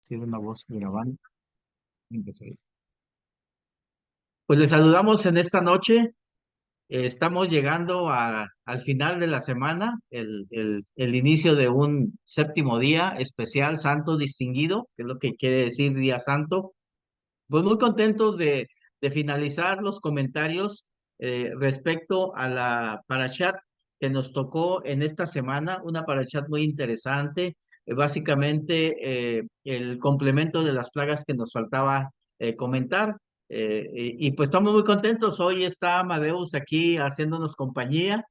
Sido una voz grabando. Empecé. Pues les saludamos en esta noche. Estamos llegando al final de la semana, el inicio de un séptimo día especial, santo, distinguido, que es lo que quiere decir Día Santo. Pues muy contentos de finalizar los comentarios respecto a la parashat que nos tocó en esta semana, una parashat muy interesante, básicamente el complemento de las plagas que nos faltaba comentar. Y pues estamos muy contentos. Hoy está Amadeus aquí haciéndonos compañía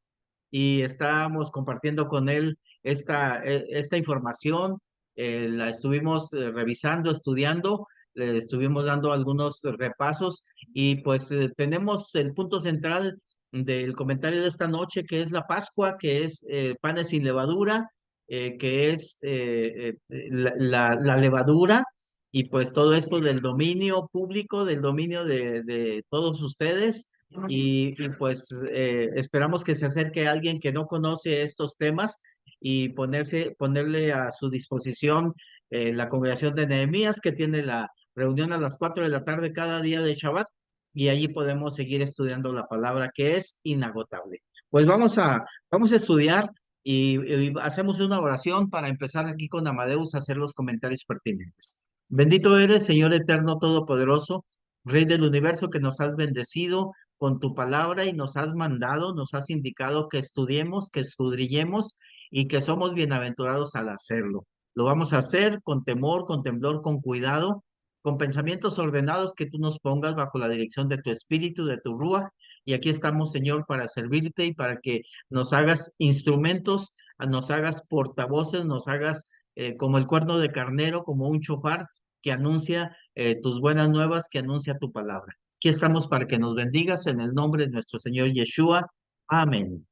y estábamos compartiendo con él esta información. La estuvimos revisando, estudiando, le estuvimos dando algunos repasos y pues tenemos el punto central del comentario de esta noche, que es la Pascua, que es panes sin levadura, que es la levadura. Y pues todo esto del dominio público, del dominio de todos ustedes, y pues esperamos que se acerque alguien que no conoce estos temas y ponerle a su disposición la congregación de Nehemías, que tiene la reunión a las 4 de la tarde cada día de Shabbat, y allí podemos seguir estudiando la palabra que es inagotable. Pues vamos a estudiar y hacemos una oración para empezar aquí con Amadeus a hacer los comentarios pertinentes. Bendito eres, Señor eterno, todopoderoso, Rey del universo, que nos has bendecido con tu palabra y nos has mandado, nos has indicado que estudiemos, que escudriñemos y que somos bienaventurados al hacerlo. Lo vamos a hacer con temor, con temblor, con cuidado, con pensamientos ordenados que tú nos pongas bajo la dirección de tu espíritu, de tu rúa. Y aquí estamos, Señor, para servirte y para que nos hagas instrumentos, nos hagas portavoces, nos hagas como el cuerno de carnero, como un chofar que anuncia tus buenas nuevas, que anuncia tu palabra. Aquí estamos para que nos bendigas en el nombre de nuestro Señor Yeshua. Amén.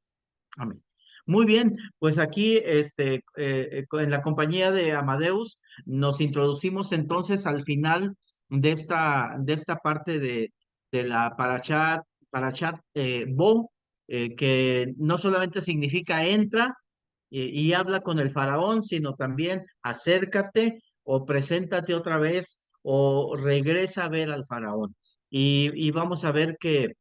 Amén. Muy bien, pues aquí en la compañía de Amadeus nos introducimos entonces al final de esta parte de la Parashat Bo, que no solamente significa entra y habla con el faraón, sino también acércate o preséntate otra vez o regresa a ver al faraón. Y vamos a ver que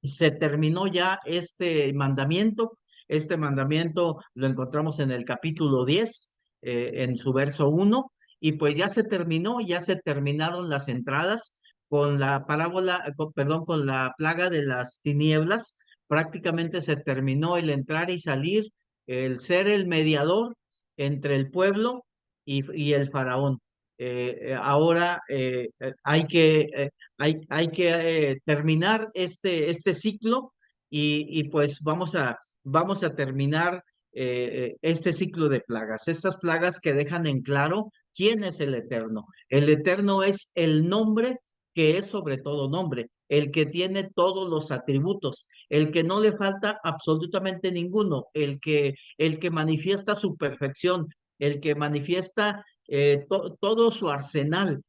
se terminó ya este mandamiento. Este mandamiento lo encontramos en el capítulo 10, en su verso 1, y pues ya se terminó, ya se terminaron las entradas con la parábola, perdón, con la plaga de las tinieblas. Prácticamente se terminó el entrar y salir, el ser el mediador entre el pueblo y el faraón. Ahora hay que terminar este ciclo y pues vamos a terminar este ciclo de plagas, estas plagas que dejan en claro quién es el Eterno. El Eterno es el nombre que es sobre todo nombre, el que tiene todos los atributos, el que no le falta absolutamente ninguno, el que manifiesta su perfección, el que manifiesta todo su arsenal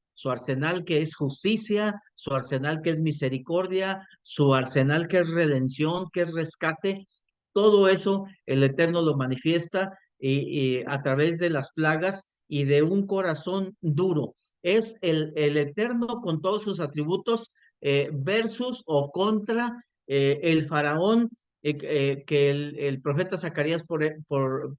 que es justicia, su arsenal que es misericordia, su arsenal que es redención, que es rescate. Todo eso el Eterno lo manifiesta y a través de las plagas y de un corazón duro. Es el Eterno con todos sus atributos versus o contra el faraón, que el profeta Zacarías, por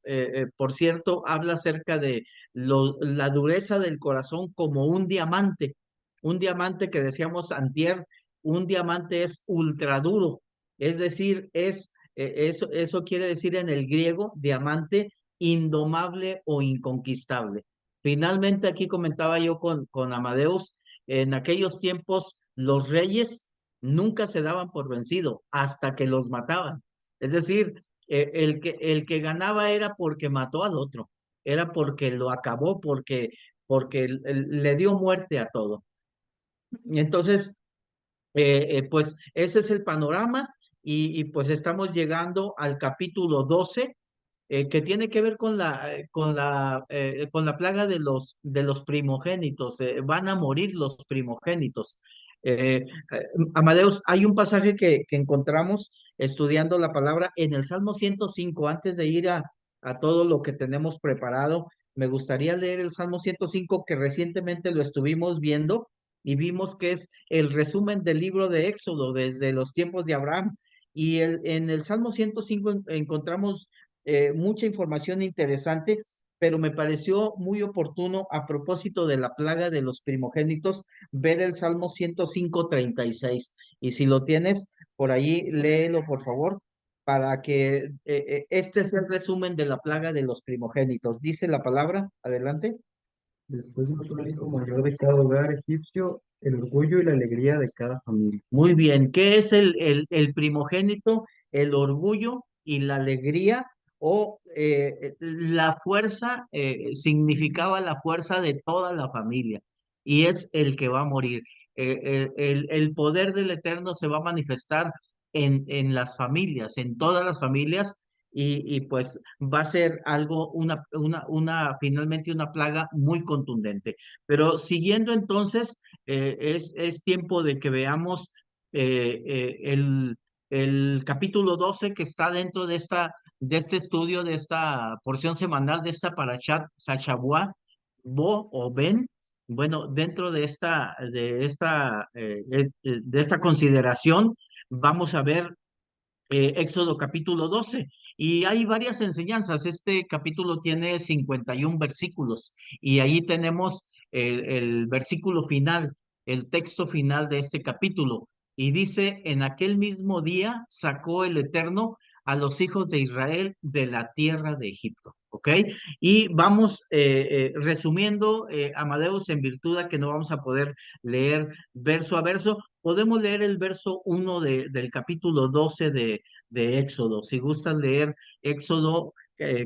cierto, habla acerca de la dureza del corazón como un diamante que decíamos antier, un diamante es ultra duro, es decir, eso quiere decir en el griego, diamante indomable o inconquistable. Finalmente, aquí comentaba yo con Amadeus, en aquellos tiempos los reyes nunca se daban por vencido hasta que los mataban. Es decir, el que ganaba era porque mató al otro, era porque lo acabó, porque le dio muerte a todo. Y entonces, pues ese es el panorama y pues estamos llegando al capítulo 12, que tiene que ver con la plaga de los primogénitos. Van a morir los primogénitos. Amadeus, hay un pasaje que encontramos estudiando la palabra en el Salmo 105, antes de ir a todo lo que tenemos preparado. me gustaría leer el Salmo 105 que recientemente lo estuvimos viendo y vimos que es el resumen del libro de Éxodo desde los tiempos de Abraham. Y en el Salmo 105 encontramos mucha información interesante, pero me pareció muy oportuno a propósito de la plaga de los primogénitos ver el Salmo 105:36. Y si lo tienes por ahí, léelo por favor, para que este es el resumen de la plaga de los primogénitos. Dice la palabra, adelante. Después mató al hijo mayor de cada hogar egipcio, el orgullo y la alegría de cada familia. Muy bien, ¿qué es el primogénito? El orgullo y la alegría o la fuerza, significaba la fuerza de toda la familia y es el que va a morir. El poder del Eterno se va a manifestar en las familias, en todas las familias y pues va a ser algo, finalmente una plaga muy contundente. Pero siguiendo entonces es tiempo de que veamos el capítulo 12 que está dentro de este estudio, de esta porción semanal, de esta Parashat Hashabuá, Bo o Ben. Bueno, dentro de esta consideración, vamos a ver Éxodo capítulo 12. Y hay varias enseñanzas. Este capítulo tiene 51 versículos y ahí tenemos el versículo final, el texto final de este capítulo. Y dice, en aquel mismo día sacó el Eterno a los hijos de Israel de la tierra de Egipto. ¿Ok? Y vamos resumiendo, Amadeus, en virtud de que no vamos a poder leer verso a verso, podemos leer el verso 1 del capítulo 12 de Éxodo. Si gustan leer Éxodo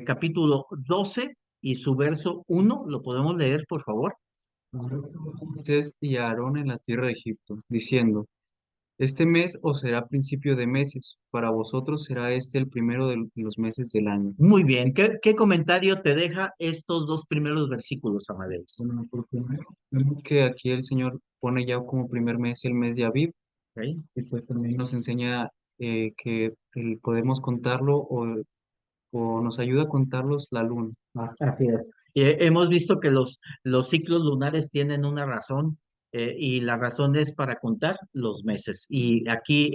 capítulo 12 y su verso 1, ¿lo podemos leer, por favor? Habló Moisés y a Aarón en la tierra de Egipto, diciendo, este mes os será principio de meses, para vosotros será este el primero de los meses del año. Muy bien. ¿Qué comentario te deja estos dos primeros versículos, Amadeus? Bueno, por primero, vemos que aquí el Señor pone ya como primer mes el mes de Aviv, ¿Ok? y pues también nos enseña que podemos contarlo o nos ayuda a contarlos la luna. Así es. Hemos visto que los ciclos lunares tienen una razón y la razón es para contar los meses. Y aquí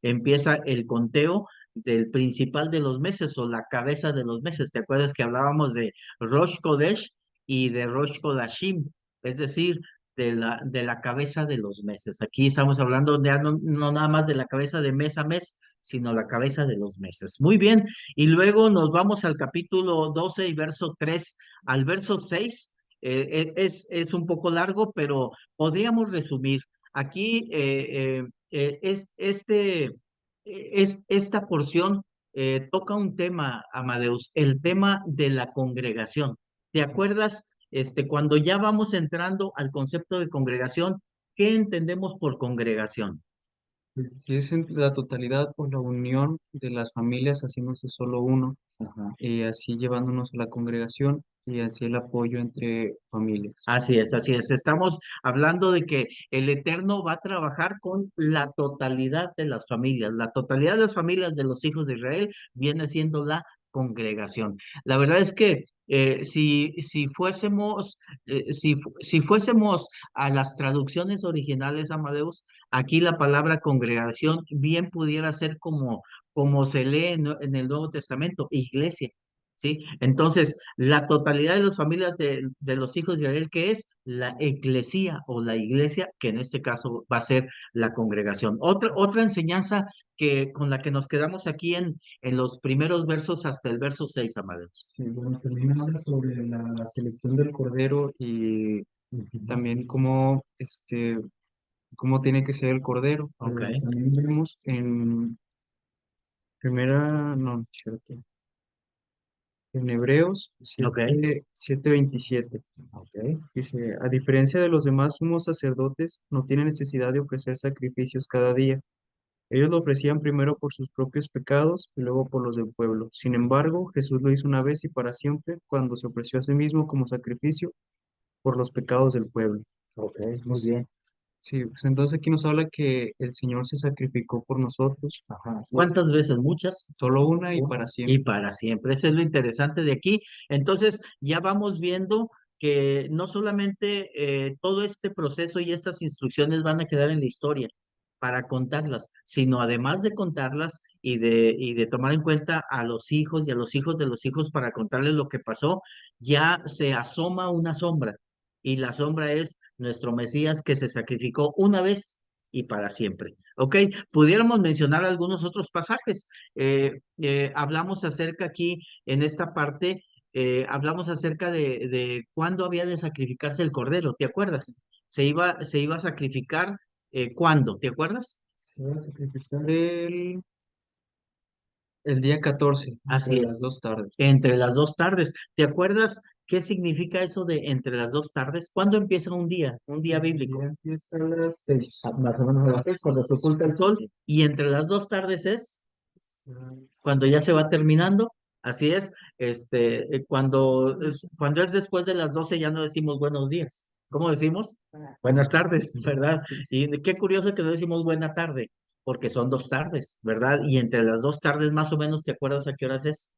empieza el conteo del principal de los meses o la cabeza de los meses. ¿Te acuerdas que hablábamos de Rosh Kodesh y de Rosh Kodashim? Es decir, de la cabeza de los meses. Aquí estamos hablando ya no nada más de la cabeza de mes a mes, sino la cabeza de los meses. Muy bien. Y luego nos vamos al capítulo 12 y verso 3 al verso 6. Es un poco largo, pero podríamos resumir. Aquí esta porción toca un tema, Amadeus, el tema de la congregación. ¿Te acuerdas? Cuando ya vamos entrando al concepto de congregación, ¿qué entendemos por congregación? Pues, si es en la totalidad o la unión de las familias haciéndose solo uno, Ajá. y así llevándonos a la congregación y así el apoyo entre familias. Así es, así es. Estamos hablando de que el Eterno va a trabajar con la totalidad de las familias. La totalidad de las familias de los hijos de Israel viene siendo la congregación. La verdad es que si fuésemos a las traducciones originales, Amadeus, aquí la palabra congregación bien pudiera ser como se lee en el Nuevo Testamento, iglesia. ¿Sí? Entonces, la totalidad de las familias de los hijos de Israel, que es la eclesía o la iglesia, que en este caso va a ser la congregación. Otra enseñanza con la que nos quedamos aquí en los primeros versos hasta el verso 6, amados. Sí, bueno, también habla sobre la selección del cordero y Ujú. también cómo tiene que ser el cordero. Ok, También vemos en no, cierto, en Hebreos ok, 7:27. ok. Dice, a diferencia de los demás sumos sacerdotes, no tiene necesidad de ofrecer sacrificios cada día. Ellos lo ofrecían primero por sus propios pecados y luego por los del pueblo. Sin embargo, Jesús lo hizo una vez y para siempre cuando se ofreció a sí mismo como sacrificio por los pecados del pueblo. Ok, muy Pues, bien. Sí, pues entonces aquí nos habla que el Señor se sacrificó por nosotros, Ajá. ¿Cuántas veces? Muchas. solo una y para Y siempre. para siempre. Eso es lo interesante de aquí. Entonces, ya vamos viendo que no solamente todo este proceso y estas instrucciones van a quedar en la historia para contarlas, sino además de contarlas y de tomar en cuenta a los hijos y a los hijos de los hijos para contarles lo que pasó, ya se asoma una sombra. Y la sombra es nuestro Mesías que se sacrificó una vez y para siempre. ¿Ok? Pudiéramos mencionar algunos otros pasajes. Hablamos acerca aquí, en esta parte, hablamos acerca de cuándo había de sacrificarse el cordero, ¿te acuerdas? Se iba a sacrificar, ¿cuándo? ¿Te acuerdas? Se va a sacrificar el día 14 Así entre las es, 2 tardes. entre las dos tardes. ¿Te acuerdas qué significa eso de entre las dos tardes? ¿Cuándo empieza un día El bíblico? día empieza a las 6. Más o menos a las 6, cuando se oculta el sol, y entre las dos tardes es cuando ya se va terminando. Así es, cuando es después de las 12 ya no decimos buenos días. ¿Cómo decimos? Buenas tardes, ¿verdad? Y qué curioso que no decimos buena tarde, porque son dos tardes, ¿verdad? Y entre las dos tardes más o menos, ¿te acuerdas a qué horas es?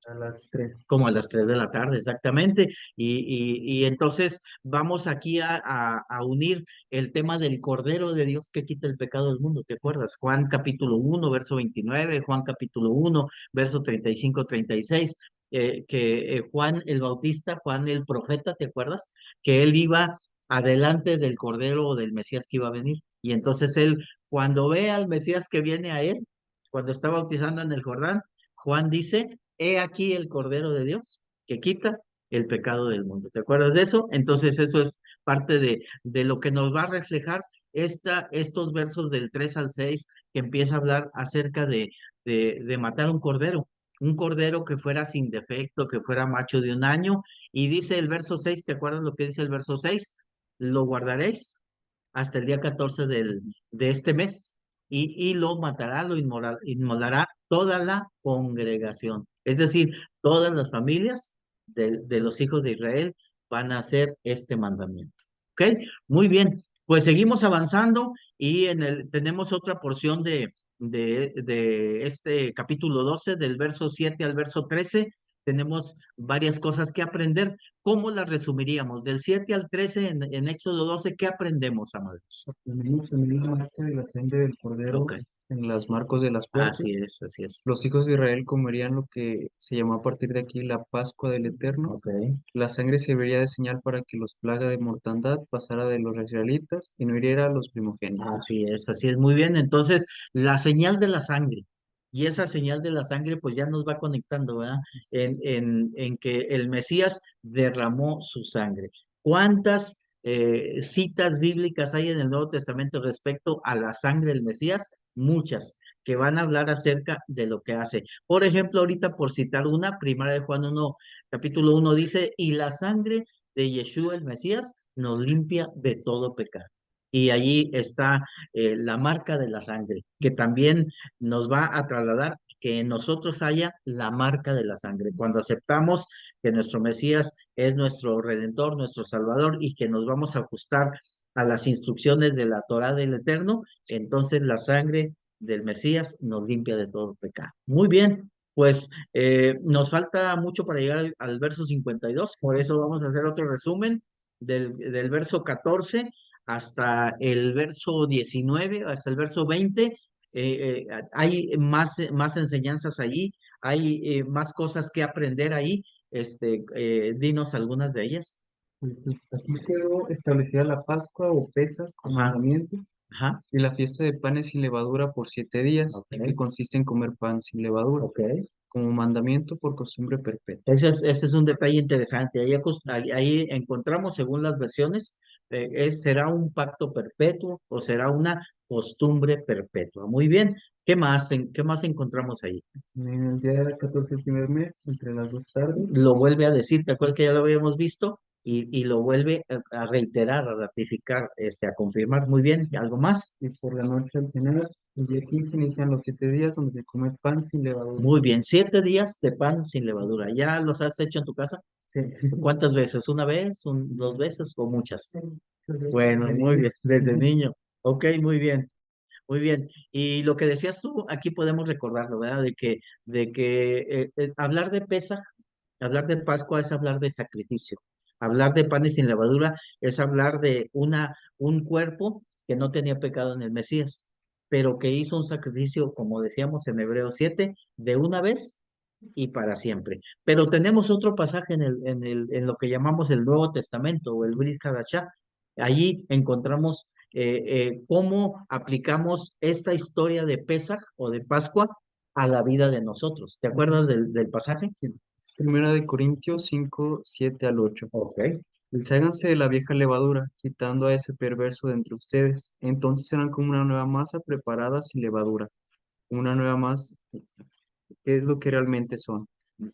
A las 3. Como a las 3 de la tarde, exactamente. Y entonces vamos aquí a unir el tema del Cordero de Dios que quita el pecado del mundo, ¿te acuerdas? Juan capítulo 1 verso 29, Juan capítulo 1 verso 35, 36, que Juan el Bautista, Juan el profeta, ¿te acuerdas? Que él iba adelante del Cordero o del Mesías que iba a venir. Y entonces él, cuando ve al Mesías que viene a él, cuando está bautizando en el Jordán, Juan dice: He aquí el Cordero de Dios que quita el pecado del mundo. ¿Te acuerdas de eso? Entonces eso es parte de lo que nos va a reflejar estos versos del 3 al 6 que empieza a hablar acerca de matar un cordero que fuera sin defecto, que fuera macho de un año. Y dice el verso 6, ¿te acuerdas lo que dice el verso 6? Lo guardaréis hasta el día 14 de este mes, y lo matará, inmolará toda la congregación. Es decir, todas las familias de los hijos de Israel van a hacer este mandamiento. ¿Ok? Muy bien, pues seguimos avanzando y tenemos otra porción de este capítulo 12 del verso 7 al verso 13. Tenemos varias cosas que aprender. ¿Cómo las resumiríamos? Del 7 al 13 en Éxodo 12, ¿qué aprendemos, amados? Tenemos también la marca de la sangre del cordero Ok, en las marcos de las así puertas. es, así es. Los hijos de Israel comerían lo que se llamó a partir de aquí la Pascua del Eterno. Ok, La sangre serviría de señal para que los plaga de mortandad pasara de los israelitas y no hiriera a los primogénitos. así es, muy bien. Entonces, la señal de la sangre. Y esa señal de la sangre, pues ya nos va conectando, ¿verdad? En que el Mesías derramó su sangre. ¿Cuántas citas bíblicas hay en el Nuevo Testamento respecto a la sangre del Mesías? Muchas, que van a hablar acerca de lo que hace. Por ejemplo, ahorita por citar una, Primera de Juan 1, capítulo 1 dice: y la sangre de Yeshua el Mesías nos limpia de todo pecado. Y allí está la marca de la sangre, que también nos va a trasladar que en nosotros haya la marca de la sangre. Cuando aceptamos que nuestro Mesías es nuestro Redentor, nuestro Salvador, y que nos vamos a ajustar a las instrucciones de la Torah del Eterno, entonces la sangre del Mesías nos limpia de todo pecado. Muy bien, pues nos falta mucho para llegar al verso 52, por eso vamos a hacer otro resumen del verso 14 hasta el verso 19, hasta el verso 20. Hay más enseñanzas allí, hay más cosas que aprender ahí. Dinos algunas de ellas. Pues sí, aquí quedó establecida la Pascua o Pesas como Ajá, mandamiento ajá, y la fiesta de panes sin levadura por 7 días, ok, y que consiste en comer pan sin levadura, ok. como mandamiento por costumbre perpetua. Ese es un detalle interesante. Ahí encontramos, según las versiones, ¿será un pacto perpetuo o será una costumbre perpetua? Muy bien. ¿Qué más encontramos ahí? En el día 14 del primer mes, entre las 2 tardes, Lo vuelve a decir, ¿te acuerdas que ya lo habíamos visto? Y lo vuelve a reiterar, a ratificar, a confirmar. Muy bien. ¿Algo más? y por la noche al cenar, el día 15 inician los 7 días donde se come pan sin levadura. Muy bien. 7 días de pan sin levadura. ¿Ya los has hecho en tu casa? Sí, ¿Cuántas veces? ¿Una vez? ¿Dos veces o muchas? Bueno, muy bien, desde niño. Ok, muy bien. Muy bien. Y lo que decías tú, aquí podemos recordarlo, ¿verdad? De que hablar de Pesaj, hablar de Pascua es hablar de sacrificio. Hablar de panes sin levadura es hablar de un cuerpo que no tenía pecado en el Mesías, pero que hizo un sacrificio, como decíamos en Hebreos 7, de una vez y para siempre. Pero tenemos otro pasaje en lo que llamamos el Nuevo Testamento o el Brit Hadashah. Allí encontramos cómo aplicamos esta historia de Pesaj o de Pascua a la vida de nosotros. ¿Te acuerdas del pasaje? Sí. Primera de Corintios 5 7 al 8. Ok. Desháganse de la vieja levadura, quitando a ese perverso de entre ustedes. Entonces serán como una nueva masa preparada sin levadura. Una nueva masa, que es lo que realmente son.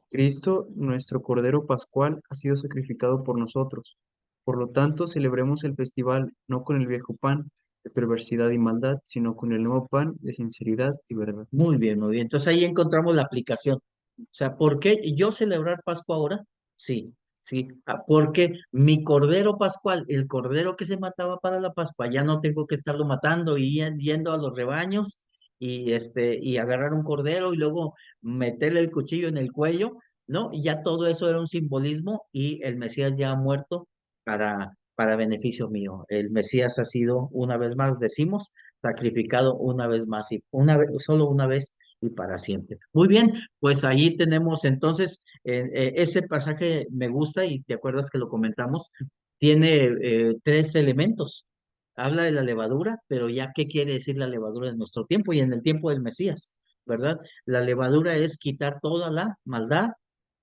Cristo, nuestro Cordero Pascual, ha sido sacrificado por nosotros. Por lo tanto, celebremos el festival no con el viejo pan de perversidad y maldad, sino con el nuevo pan de sinceridad y verdad. Muy bien, muy bien. Entonces ahí encontramos la aplicación. O sea, ¿por qué yo celebrar Pascua ahora? Sí, sí. Porque mi cordero pascual, el cordero que se mataba para la Pascua, ya no tengo que estarlo matando y yendo a los rebaños y agarrar un cordero y luego meterle el cuchillo en el cuello, ¿no? Y ya todo eso era un simbolismo y el Mesías ya ha muerto para beneficio mío. El Mesías ha sido, una vez más, decimos, sacrificado una vez más y una vez, solo una vez y para siempre. Muy bien, pues ahí tenemos entonces ese pasaje me gusta y te acuerdas que lo comentamos, tiene tres elementos. Habla de la levadura, pero ya qué quiere decir la levadura en nuestro tiempo y en el tiempo del Mesías, ¿verdad? La levadura es quitar toda la maldad.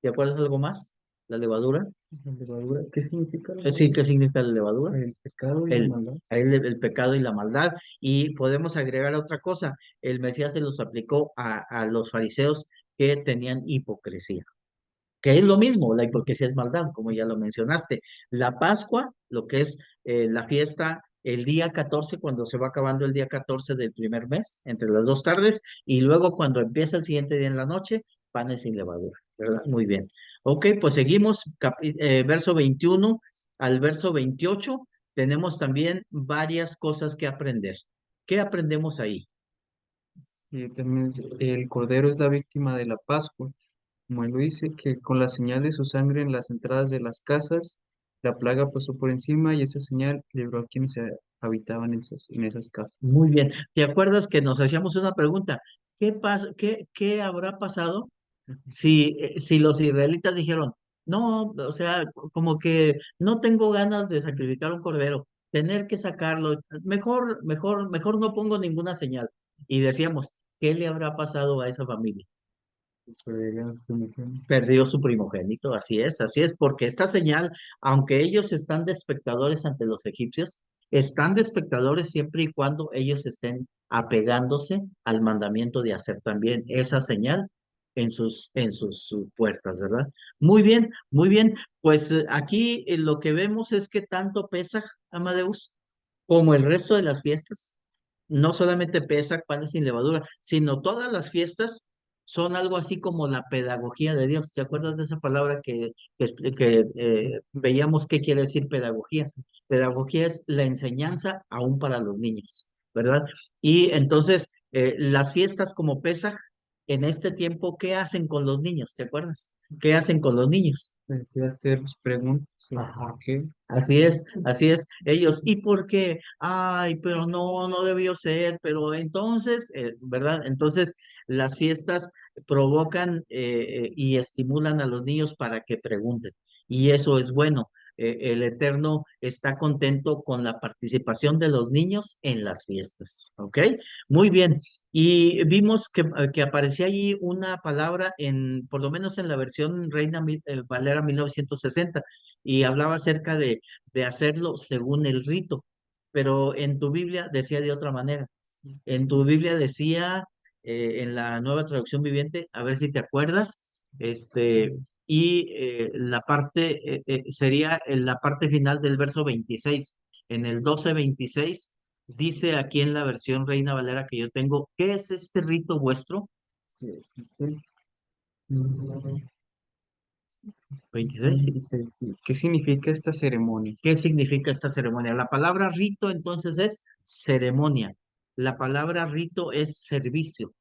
¿Te acuerdas algo más? La levadura. La levadura, ¿qué significa la Sí, levadura? ¿qué significa la levadura? El pecado y la el, maldad. el pecado y la maldad. Y podemos agregar otra cosa, el Mesías se los aplicó a los fariseos que tenían hipocresía, que es lo mismo, la hipocresía es maldad, como ya lo mencionaste. La Pascua, lo que es la fiesta el día 14 cuando se va acabando el día 14 del primer mes, entre las dos tardes, y luego cuando empieza el siguiente día en la noche, panes sin levadura, ¿verdad? Muy bien. Ok, pues seguimos, verso 21 al verso 28, tenemos también varias cosas que aprender. ¿Qué aprendemos ahí? Y también el Cordero es la víctima de la Pascua. Como él lo dice, que con la señal de su sangre en las entradas de las casas, la plaga pasó por encima y esa señal libró a quienes habitaban en esas casas. Muy bien. ¿Te acuerdas que nos hacíamos una pregunta? ¿Qué habrá pasado si los israelitas dijeron, no, o sea, como que no tengo ganas de sacrificar un cordero, tener que sacarlo, mejor no pongo ninguna señal? Y decíamos, ¿qué le habrá pasado a esa familia? Perdió su primogénito, así es, porque esta señal, aunque ellos están de espectadores ante los egipcios, están de espectadores siempre y cuando ellos estén apegándose al mandamiento de hacer también esa señal en sus puertas, ¿verdad? Muy bien, pues aquí lo que vemos es que tanto Pesaj, Amadeus, como el resto de las fiestas, no solamente Pesaj, panes sin levadura, sino todas las fiestas son algo así como la pedagogía de Dios. ¿Te acuerdas de esa palabra que veíamos qué quiere decir pedagogía? Pedagogía es la enseñanza aún para los niños, ¿verdad? Y entonces, las fiestas como Pesaj, en este tiempo, ¿qué hacen con los niños? ¿Te acuerdas? ¿Qué hacen con los niños? Decía hacer preguntas sobre Ajá. por qué. Así es, ellos, ¿y por qué? Ay, pero no debió ser, pero entonces, ¿verdad? Entonces, las fiestas provocan y estimulan a los niños para que pregunten, y eso es bueno. El Eterno está contento con la participación de los niños en las fiestas, ¿ok? Muy bien, y vimos que aparecía allí una palabra por lo menos en la versión Valera 1960 y hablaba acerca de hacerlo según el rito, pero en tu Biblia decía de otra manera. En tu Biblia decía, en la nueva traducción viviente, a ver si te acuerdas, la parte sería en la parte final del verso 26. En el 12:26 dice aquí en la versión Reina Valera que yo tengo, ¿qué es este rito vuestro? Sí, sí. Mm, 26, sí. 26, sí. ¿Qué significa esta ceremonia? ¿Qué significa esta ceremonia? La palabra rito entonces es ceremonia. La palabra rito es servicio.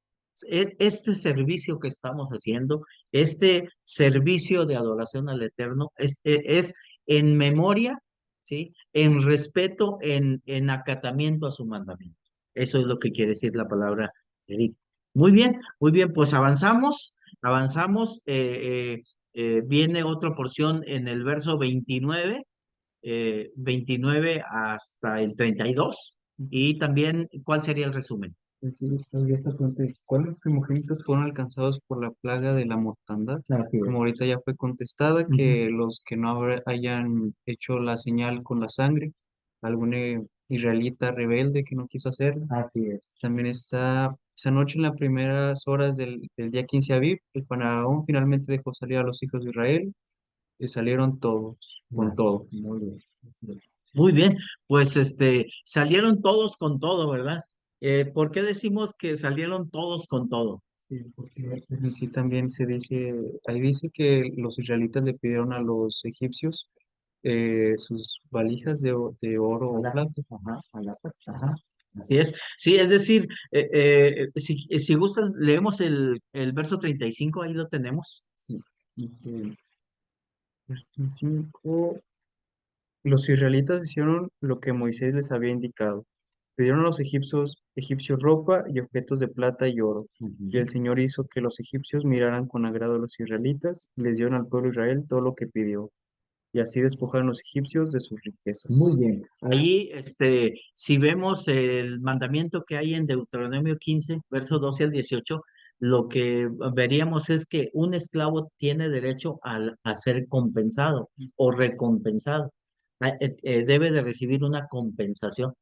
Este servicio que estamos haciendo, este servicio de adoración al Eterno, es en memoria, ¿sí? En respeto, en acatamiento a su mandamiento. Eso es lo que quiere decir la palabra rito. Muy bien, pues avanzamos. Viene otra porción en el verso 29, 29 hasta el 32. Y también, ¿cuál sería el resumen? Es decir, había esta pregunta de ¿cuáles primogénitos fueron alcanzados por la plaga de la mortandad? Así Como es. ahorita ya fue contestada, Ujú. que los que no hayan hecho la señal con la sangre, algún israelita rebelde que no quiso hacerla. Así es. También está esa noche en las primeras horas del día 15 Aviv, el faraón finalmente dejó salir a los hijos de Israel y salieron todos, con Así todo. es. Muy bien. Así es. Muy bien, pues salieron todos con todo, ¿verdad? ¿Por qué decimos que salieron todos con todo? Sí, porque en sí también se dice, ahí dice que los israelitas le pidieron a los egipcios sus valijas de oro o plata. Alhajas, ajá, alhajas, ajá. Así es. Sí, es decir, si gustas, leemos el verso 35, ahí lo tenemos. Sí, dice, verso 5, los israelitas hicieron lo que Moisés les había indicado. Pidieron a los egipcios ropa y objetos de plata y oro. Y Ujú. el Señor hizo que los egipcios miraran con agrado a los israelitas y les dieron al pueblo de Israel todo lo que pidió. Y así despojaron los egipcios de sus Muy riquezas. bien. Ahí, si vemos el mandamiento que hay en Deuteronomio 15, verso 12 al 18, lo que veríamos es que un esclavo tiene derecho a ser compensado o recompensado. Debe de recibir una compensación.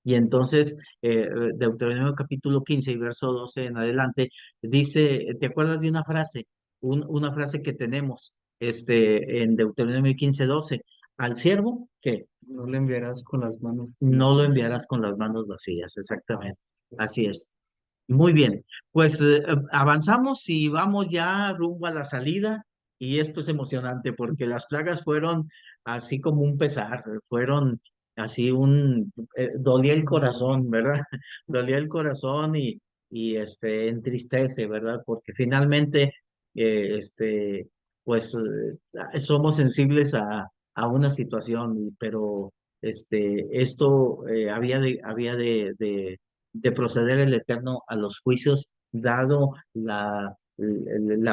Y entonces, Deuteronomio capítulo 15 y verso 12 en adelante, dice, ¿te acuerdas de una frase? Una frase que tenemos en Deuteronomio 15 12 al siervo, que No le enviarás con las manos no lo vacías. enviarás con las manos vacías, exactamente. Así es. Muy bien, pues avanzamos y vamos ya rumbo a la salida y esto es emocionante porque las plagas fueron así como un pesar, fueron así dolía el corazón, ¿verdad? Dolía el corazón y entristece, ¿verdad? Porque finalmente, pues somos sensibles a una situación, pero esto había de proceder el Eterno a los juicios, dado la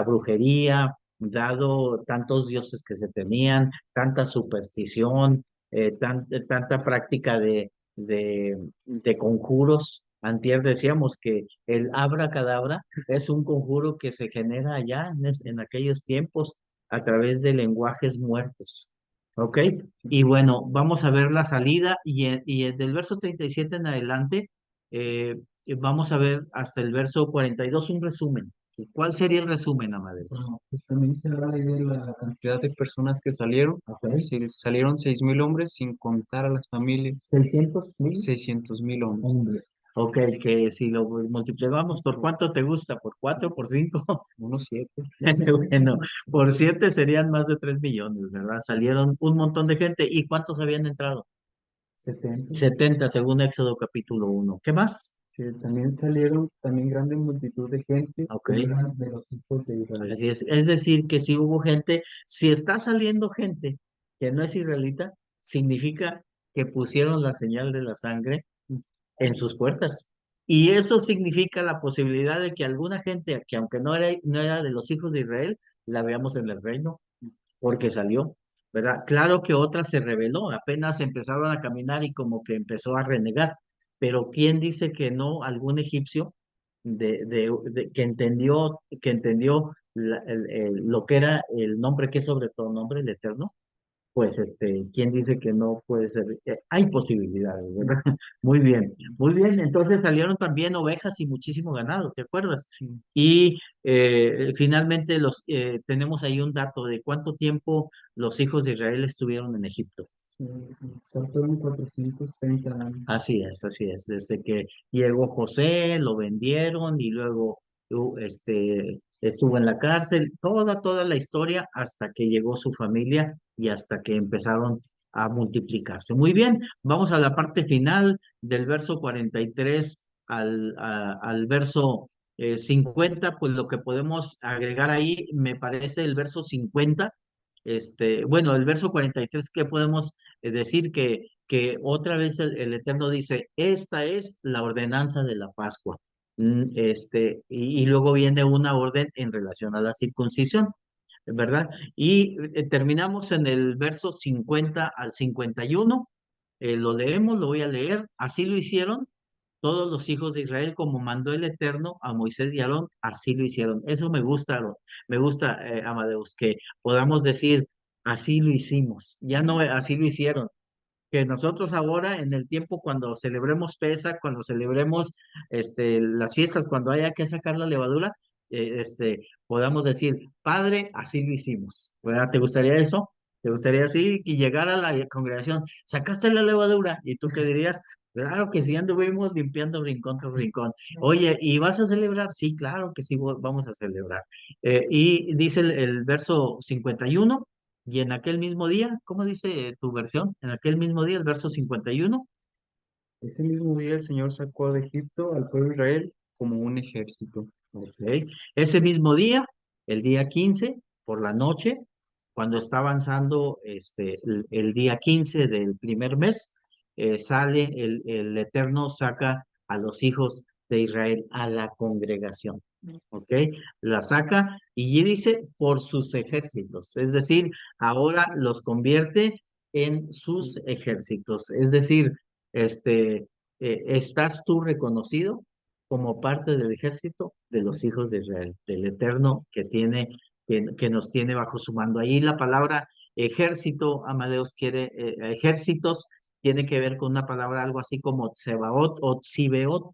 brujería, dado tantos dioses que se tenían, tanta superstición, tanta práctica de conjuros. Antier decíamos que el abracadabra es un conjuro que se genera allá en aquellos tiempos a través de lenguajes muertos. ¿Ok? Y bueno, vamos a ver la salida del verso 37 en adelante, eh, vamos a ver hasta el verso 42 un resumen. ¿Cuál sería el resumen, Amadeus? Bueno, pues también se habla ahí de la cantidad de personas que salieron. Ok. Sí, salieron 6.000 hombres sin contar a las familias. 600,000 600.000 hombres. hombres. Ok, que si lo multiplicamos, ¿por cuánto te gusta? ¿Por 4? ¿Por 5? Unos 7. Bueno, por 7 serían más de 3 millones, ¿verdad? Salieron un montón de gente. ¿Y cuántos habían entrado? 70. 70 según Éxodo capítulo 1. ¿Qué más? Sí, también salieron también grande multitud de gentes Ok. que no eran de los hijos de Israel. Así es decir, que si hubo gente, si está saliendo gente que no es israelita, significa que pusieron la señal de la sangre en sus puertas. Y eso significa la posibilidad de que alguna gente que aunque no era de los hijos de Israel, la veamos en el reino, porque salió, ¿verdad? Claro que otra se rebeló, apenas empezaron a caminar y como que empezó a renegar, pero ¿quién dice que no algún egipcio que entendió lo que era el nombre que es sobre todo nombre, el Eterno? Pues ¿quién dice que no puede ser? Hay posibilidades, ¿verdad? Muy bien. Entonces salieron también ovejas y muchísimo ganado, ¿te acuerdas? Sí, Y finalmente tenemos ahí un dato de cuánto tiempo los hijos de Israel estuvieron en Egipto. sí, fueron 430 años. Así es. Desde que llegó José, lo vendieron y luego estuvo en la cárcel, toda la historia hasta que llegó su familia y hasta que empezaron a multiplicarse. Muy bien, vamos a la parte final del verso 43 al verso 50, pues lo que podemos agregar ahí, me parece el verso 50, bueno, el verso 43, ¿qué podemos decir? Que otra vez el Eterno dice, esta es la ordenanza de la Pascua. Y luego viene una orden en relación a la circuncisión, ¿verdad? Y terminamos en el verso 50 al 51. Lo leemos, lo voy a leer. Así lo hicieron todos los hijos de Israel, como mandó el Eterno a Moisés y Aarón, así lo hicieron. Eso me gusta, Amadeus, que podamos decir, así lo hicimos. Ya no, así lo hicieron, que nosotros ahora en el tiempo cuando celebremos Pesa, cuando celebremos las fiestas, cuando haya que sacar la levadura, podamos decir, Padre, así lo hicimos, ¿verdad? ¿Te gustaría eso? ¿Te gustaría así que llegara a la congregación, sacaste la levadura? ¿Y tú qué dirías? Claro que sí, anduvimos limpiando rincón tras rincón. Oye, ¿y vas a celebrar? Sí, claro que sí, vamos a celebrar. Y dice el verso 51. Y en aquel mismo día, ¿cómo dice tu versión? En aquel mismo día, el verso 51. Ese mismo día el Señor sacó de Egipto al pueblo de Israel como un ejército. Ok. Ese mismo día, el día 15 por la noche, cuando está avanzando el día 15 del primer mes, sale el Eterno, saca a los hijos de Israel a la congregación. ¿Ok? La saca y dice por sus ejércitos, es decir, ahora los convierte en sus ejércitos, es decir, ¿estás tú reconocido como parte del ejército de los hijos de Israel, del Eterno que nos tiene bajo su mando? Ahí la palabra ejército, Amadeus quiere, ejércitos, tiene que ver con una palabra algo así como Tsebaot o Tzibeot,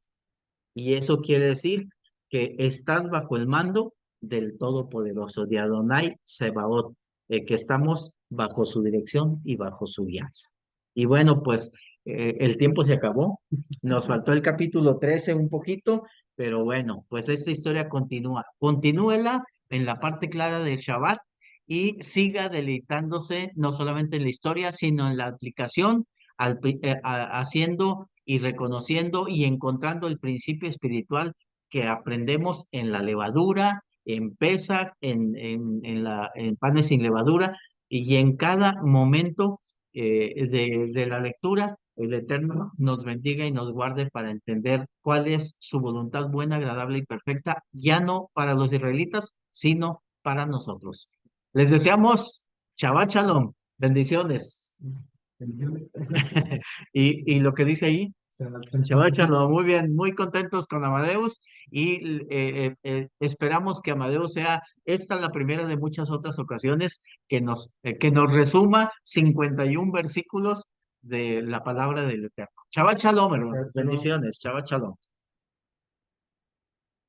y eso quiere decir que estás bajo el mando del Todopoderoso, de Adonai Sebaot, que estamos bajo su dirección y bajo su guianza. Y bueno, pues el tiempo se acabó. Nos faltó el capítulo 13 un poquito, pero bueno, pues esta historia continúa. Continúela en la parte clara del Shabbat y siga deleitándose no solamente en la historia, sino en la aplicación, haciendo y reconociendo y encontrando el principio espiritual que aprendemos en la levadura, en Pesaj, en panes sin levadura, y en cada momento de la lectura, el Eterno nos bendiga y nos guarde para entender cuál es su voluntad buena, agradable y perfecta, ya no para los israelitas, sino para nosotros. Les deseamos Shabbat Shalom, bendiciones. Y lo que dice ahí, Shabbat Shalom, muy bien, muy contentos con Amadeus y esperamos que Amadeus sea esta la primera de muchas otras ocasiones que nos resuma 51 versículos de la palabra del Eterno. Shabbat Shalom, hermanos, bendiciones, Shabbat Shalom.